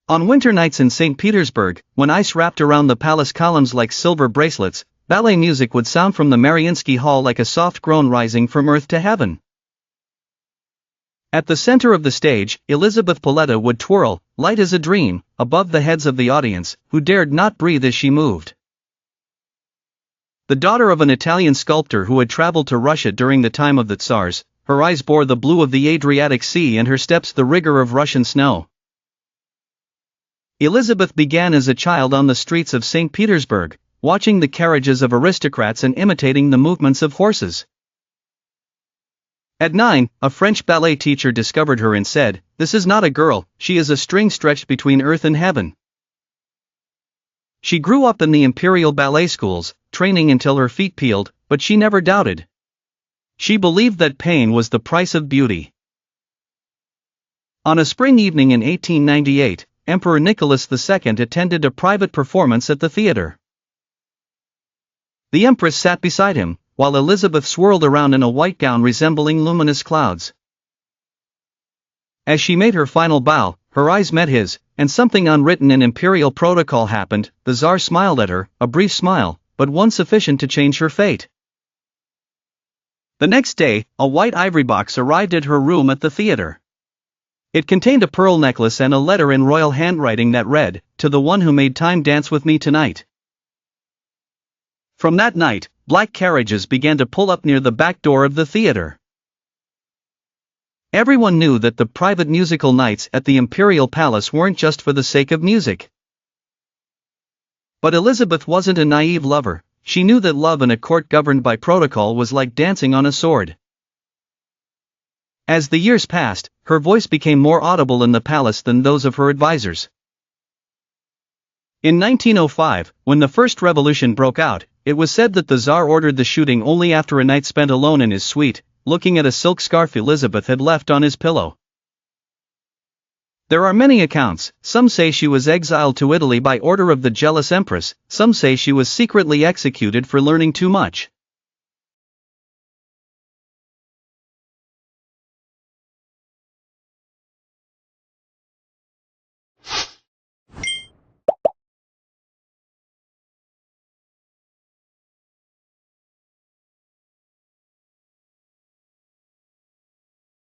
On winter nights in St. Petersburg, when ice wrapped around the palace columns like silver bracelets, ballet music would sound from the Mariinsky Hall like a soft groan rising from earth to heaven. At the center of the stage, Elizabeth Paletta would twirl, light as a dream, above the heads of the audience, who dared not breathe as she moved. The daughter of an Italian sculptor who had traveled to Russia during the time of the Tsars, her eyes bore the blue of the Adriatic Sea and her steps the rigor of Russian snow. Elizabeth began as a child on the streets of St. Petersburg, watching the carriages of aristocrats and imitating the movements of horses. At 9, a French ballet teacher discovered her and said, "This is not a girl, she is a string stretched between earth and heaven." She grew up in the imperial ballet schools, training until her feet peeled, but she never doubted. She believed that pain was the price of beauty. On a spring evening in 1898, Emperor Nicholas II attended a private performance at the theater. The Empress sat beside him, while Elizabeth swirled around in a white gown resembling luminous clouds. As she made her final bow, her eyes met his, and something unwritten in imperial protocol happened. The Tsar smiled at her, a brief smile, but one sufficient to change her fate. The next day, a white ivory box arrived at her room at the theater. It contained a pearl necklace and a letter in royal handwriting that read, "To the one who made time dance with me tonight." From that night, black carriages began to pull up near the back door of the theater. Everyone knew that the private musical nights at the imperial palace weren't just for the sake of music. But Elizabeth wasn't a naive lover. She knew that love in a court governed by protocol was like dancing on a sword. As the years passed, her voice became more audible in the palace than those of her advisors. In 1905, when the First Revolution broke out, it was said that the Tsar ordered the shooting only after a night spent alone in his suite, looking at a silk scarf Elizabeth had left on his pillow. There are many accounts. Some say she was exiled to Italy by order of the jealous empress, some say she was secretly executed for learning too much.